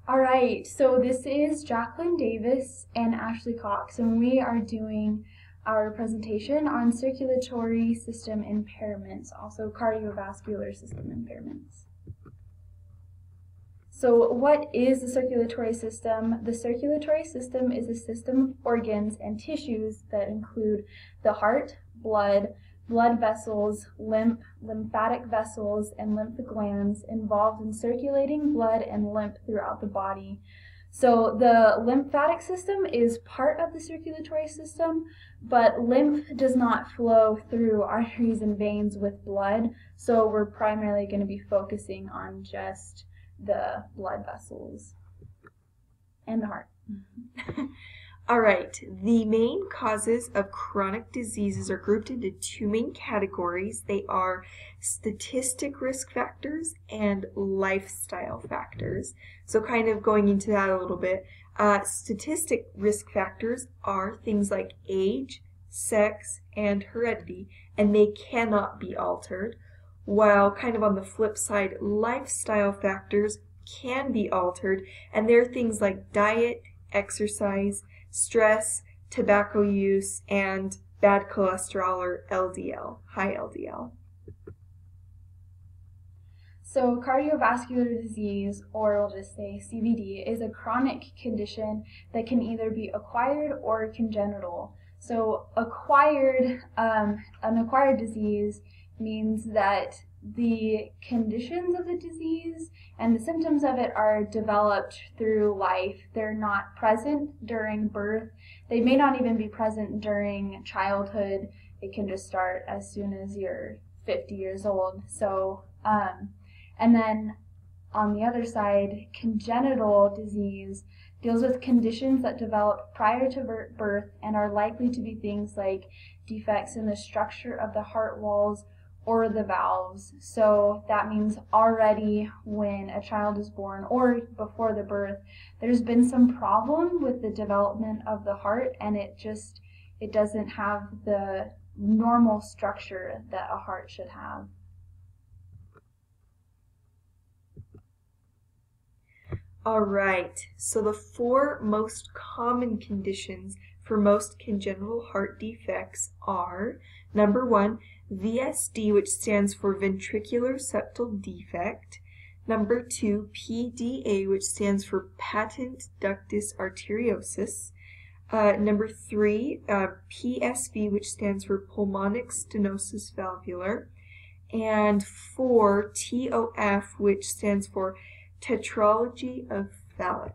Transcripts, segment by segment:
All right, so this is Jacqueline Davis and Ashley Cox, and we are doing our presentation on circulatory system impairments, also cardiovascular system impairments. So what is the circulatory system? The circulatory system is a system of organs and tissues that include the heart, blood vessels, lymphatic vessels, and lymph glands involved in circulating blood and lymph throughout the body. So the lymphatic system is part of the circulatory system, but lymph does not flow through arteries and veins with blood, so we're primarily going to be focusing on just the blood vessels and the heart. All right, the main causes of chronic diseases are grouped into two main categories. They are statistic risk factors and lifestyle factors. So kind of going into that a little bit, statistic risk factors are things like age, sex, and heredity, and they cannot be altered. While kind of on the flip side, lifestyle factors can be altered, and they're things like diet, exercise, stress, tobacco use, and bad cholesterol or LDL, high LDL. So cardiovascular disease, or we'll just say CVD, is a chronic condition that can either be acquired or congenital. So an acquired disease means that the conditions of the disease and the symptoms of it are developed through life. They're not present during birth. They may not even be present during childhood. It can just start as soon as you're 50 years old. So, and then on the other side, congenital disease deals with conditions that develop prior to birth and are likely to be things like defects in the structure of the heart walls or the valves. So that means already when a child is born or before the birth, there's been some problem with the development of the heart, and it doesn't have the normal structure that a heart should have. All right, so the four most common conditions for most congenital heart defects are, number one, VSD, which stands for ventricular septal defect. Number two, PDA, which stands for patent ductus arteriosus. Number three, PSV, which stands for pulmonic stenosis valvular. And four, TOF, which stands for tetralogy of Fallot.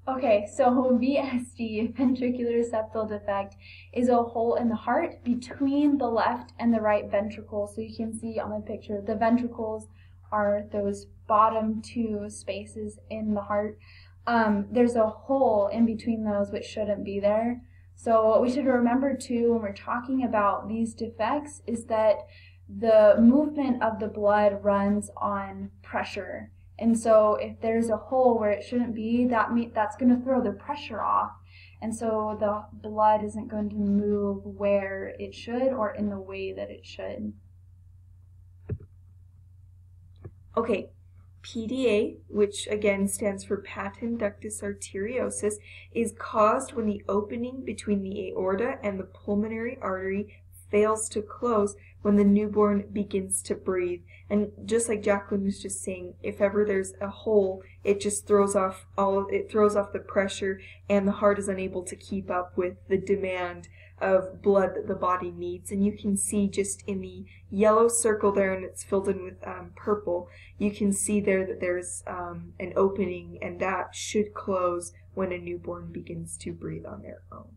Okay, so VSD, ventricular septal defect, is a hole in the heart between the left and the right ventricle. So you can see on the picture, the ventricles are those bottom two spaces in the heart. There's a hole in between those which shouldn't be there. So what we should remember too when we're talking about these defects is that the movement of the blood runs on pressure. And so if there's a hole where it shouldn't be, that's going to throw the pressure off. And so the blood isn't going to move where it should or in the way that it should. Okay, PDA, which again stands for patent ductus arteriosus, is caused when the opening between the aorta and the pulmonary artery fails to close when the newborn begins to breathe. And just like Jacqueline was just saying, if ever there's a hole, it just throws off the pressure, and the heart is unable to keep up with the demand of blood that the body needs. And you can see just in the yellow circle there, and it's filled in with purple, you can see there that there's an opening, and that should close when a newborn begins to breathe on their own.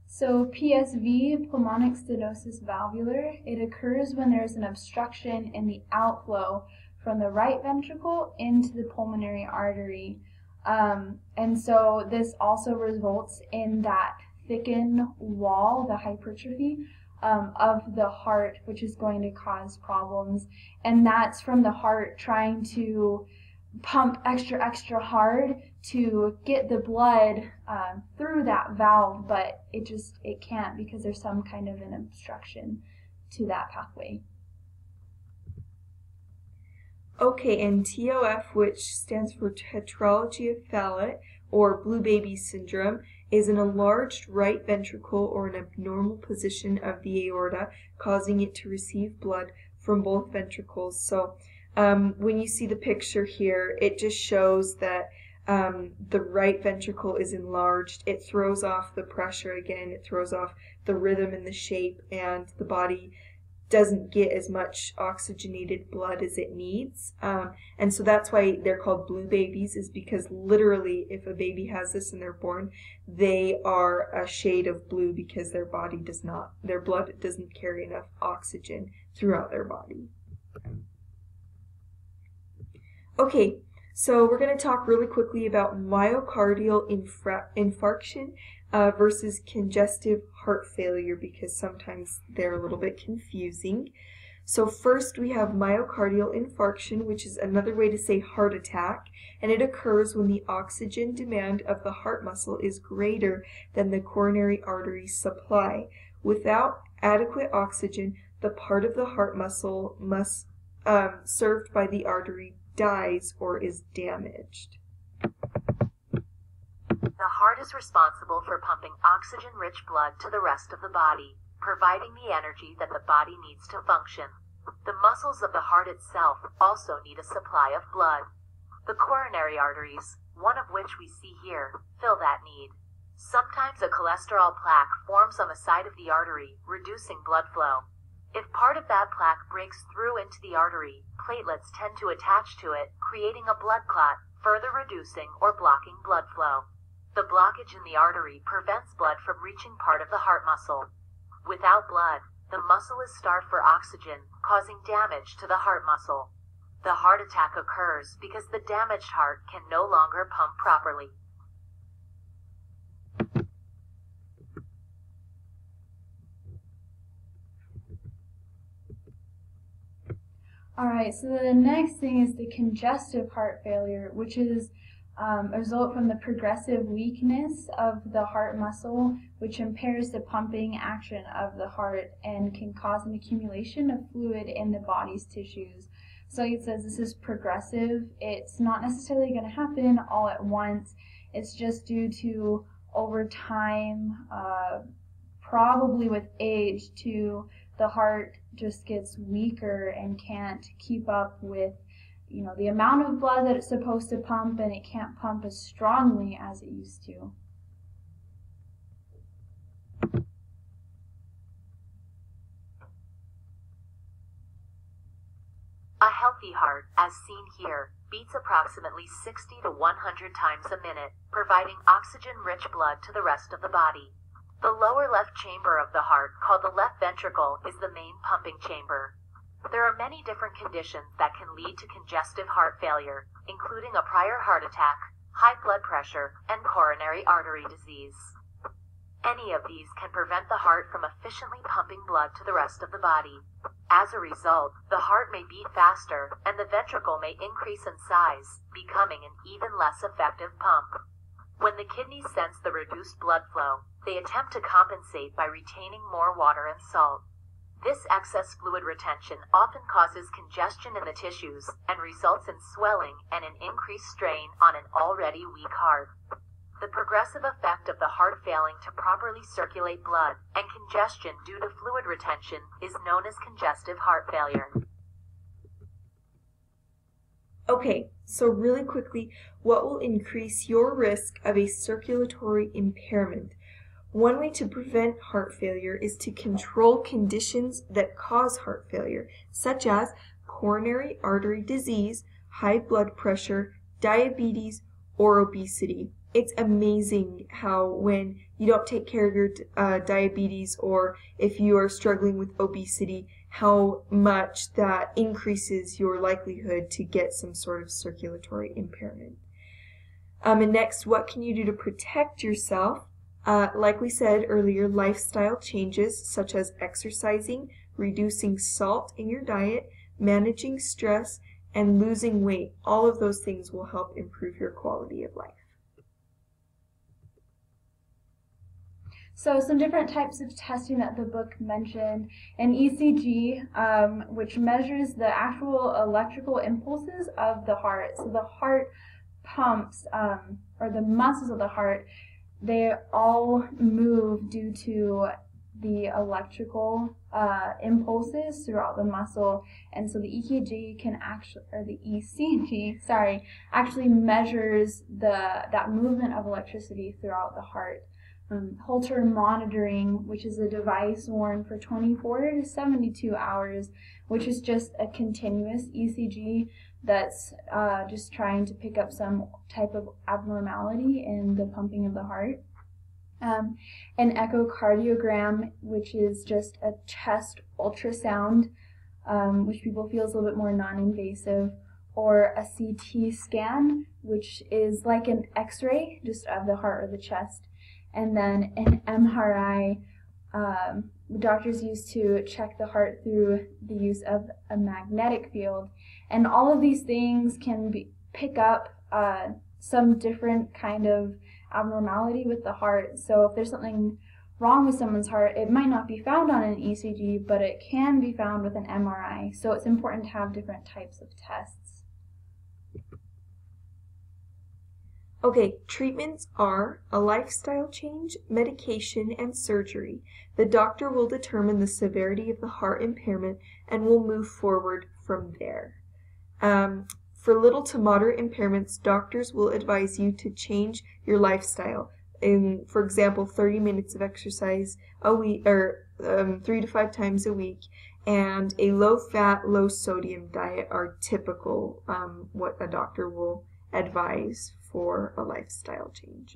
So PSV, pulmonic stenosis valvular, it occurs when there's an obstruction in the outflow from the right ventricle into the pulmonary artery. And so this also results in that thickened wall, the hypertrophy of the heart, which is going to cause problems. And that's from the heart trying to pump extra hard to get the blood through that valve, but it can't because there's some kind of an obstruction to that pathway. Okay, and TOF, which stands for tetralogy of Fallot, or blue baby syndrome, is an enlarged right ventricle or an abnormal position of the aorta, causing it to receive blood from both ventricles. So when you see the picture here, it just shows that the right ventricle is enlarged. It throws off the pressure again, it throws off the rhythm and the shape, and the body doesn't get as much oxygenated blood as it needs. And so that's why they're called blue babies, is because literally if a baby has this and they're born, they are a shade of blue because their blood doesn't carry enough oxygen throughout their body. Okay, so we're going to talk really quickly about myocardial infarction versus congestive heart failure, because sometimes they're a little bit confusing. So first we have myocardial infarction, which is another way to say heart attack, and it occurs when the oxygen demand of the heart muscle is greater than the coronary artery supply. Without adequate oxygen, the part of the heart muscle served by the artery dies or is damaged. The heart is responsible for pumping oxygen-rich blood to the rest of the body, providing the energy that the body needs to function. The muscles of the heart itself also need a supply of blood. The coronary arteries, one of which we see here, fill that need. Sometimes a cholesterol plaque forms on the side of the artery, reducing blood flow. If part of that plaque breaks through into the artery, platelets tend to attach to it, creating a blood clot, further reducing or blocking blood flow. The blockage in the artery prevents blood from reaching part of the heart muscle. Without blood, the muscle is starved for oxygen, causing damage to the heart muscle. The heart attack occurs because the damaged heart can no longer pump properly. Alright, so the next thing is the congestive heart failure, which is a result from the progressive weakness of the heart muscle, which impairs the pumping action of the heart and can cause an accumulation of fluid in the body's tissues. So it says this is progressive. It's not necessarily going to happen all at once. It's just due to over time, probably with age, the heart just gets weaker and can't keep up with the amount of blood that it's supposed to pump, and it can't pump as strongly as it used to. A healthy heart, as seen here, beats approximately 60 to 100 times a minute, providing oxygen-rich blood to the rest of the body. The lower left chamber of the heart, called the left ventricle, is the main pumping chamber. There are many different conditions that can lead to congestive heart failure, including a prior heart attack, high blood pressure, and coronary artery disease. Any of these can prevent the heart from efficiently pumping blood to the rest of the body. As a result, the heart may beat faster, and the ventricle may increase in size, becoming an even less effective pump. When the kidneys sense the reduced blood flow, they attempt to compensate by retaining more water and salt. This excess fluid retention often causes congestion in the tissues and results in swelling and an increased strain on an already weak heart. The progressive effect of the heart failing to properly circulate blood and congestion due to fluid retention is known as congestive heart failure. Okay, so really quickly, what will increase your risk of a circulatory impairment? One way to prevent heart failure is to control conditions that cause heart failure, such as coronary artery disease, high blood pressure, diabetes, or obesity. It's amazing how when you don't take care of your diabetes, or if you are struggling with obesity, how much that increases your likelihood to get some sort of circulatory impairment. And next, what can you do to protect yourself? Like we said earlier, lifestyle changes such as exercising, reducing salt in your diet, managing stress, and losing weight. All of those things will help improve your quality of life. So some different types of testing that the book mentioned: an ECG, which measures the actual electrical impulses of the heart. So the heart pumps, or the muscles of the heart, they all move due to the electrical impulses throughout the muscle, and so the EKG can actually, or the ECG, actually measures that movement of electricity throughout the heart. Holter monitoring, which is a device worn for 24 to 72 hours, which is just a continuous ECG that's just trying to pick up some type of abnormality in the pumping of the heart. An echocardiogram, which is just a chest ultrasound, which people feel is a little bit more non-invasive, or a CT scan, which is like an X-ray just of the heart or the chest. And then an MRI, doctors use to check the heart through the use of a magnetic field. And all of these things can pick up some different kind of abnormality with the heart. So if there's something wrong with someone's heart, it might not be found on an ECG, but it can be found with an MRI. So it's important to have different types of tests. Okay, treatments are a lifestyle change, medication, and surgery. The doctor will determine the severity of the heart impairment and will move forward from there. For little to moderate impairments, doctors will advise you to change your lifestyle. For example, 30 minutes of exercise a week, or 3 to 5 times a week, and a low-fat, low-sodium diet are typical what a doctor will advise for a lifestyle change.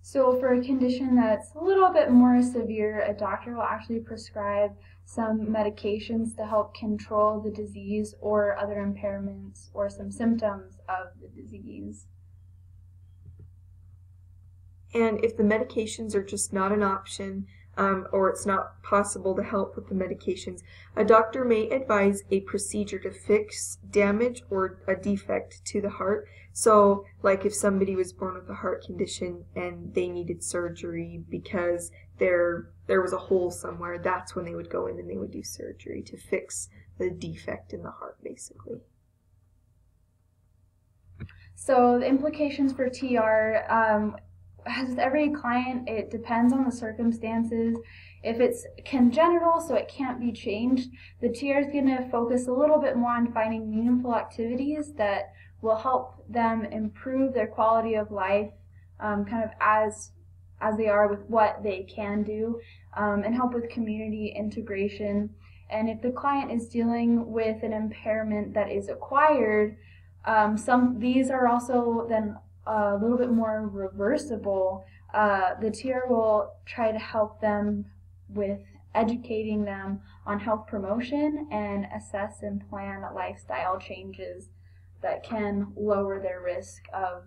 So for a condition that's a little bit more severe, a doctor will actually prescribe some medications to help control the disease or other impairments or some symptoms of the disease. And if the medications are just not an option, or it's not possible to help with the medications, a doctor may advise a procedure to fix damage or a defect to the heart. So, like if somebody was born with a heart condition and they needed surgery because there was a hole somewhere, that's when they would go in and they would do surgery to fix the defect in the heart, basically. So the implications for TR, as with every client, it depends on the circumstances. If it's congenital, so it can't be changed, the TR is going to focus a little bit more on finding meaningful activities that will help them improve their quality of life, kind of as they are with what they can do, and help with community integration. And if the client is dealing with an impairment that is acquired, these are also then a little bit more reversible. The TR will try to help them with educating them on health promotion and assess and plan lifestyle changes that can lower their risk of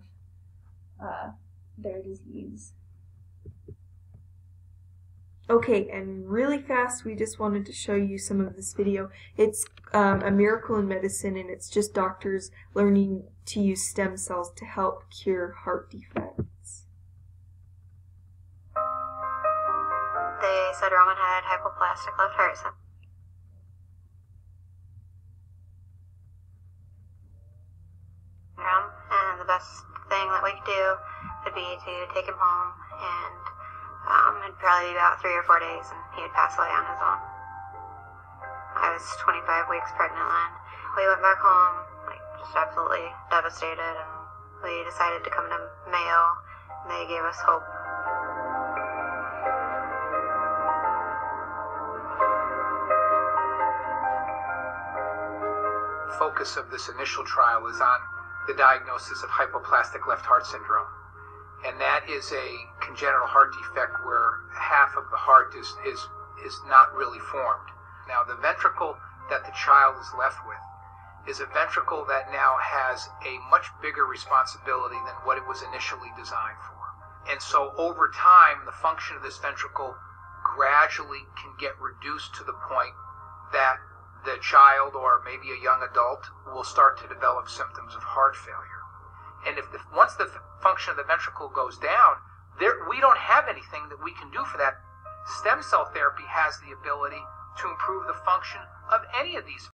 their disease. Okay, and really fast, we just wanted to show you some of this video. It's a miracle in medicine, and it's just doctors learning to use stem cells to help cure heart defects. They said Roman had hypoplastic left heart syndrome. And the best thing that we could do would be to take him home, and it'd probably be about 3 or 4 days and he would pass away on his own. I was 25 weeks pregnant then. We went back home, just absolutely devastated, and we decided to come to Mayo, and they gave us hope. Focus of this initial trial is on the diagnosis of hypoplastic left heart syndrome. And that is a congenital heart defect where half of the heart is not really formed. Now, the ventricle that the child is left with is a ventricle that now has a much bigger responsibility than what it was initially designed for. And so over time, the function of this ventricle gradually can get reduced to the point that the child or maybe a young adult will start to develop symptoms of heart failure. And once the function of the ventricle goes down, we don't have anything that we can do for that. Stem cell therapy has the ability to improve the function of any of these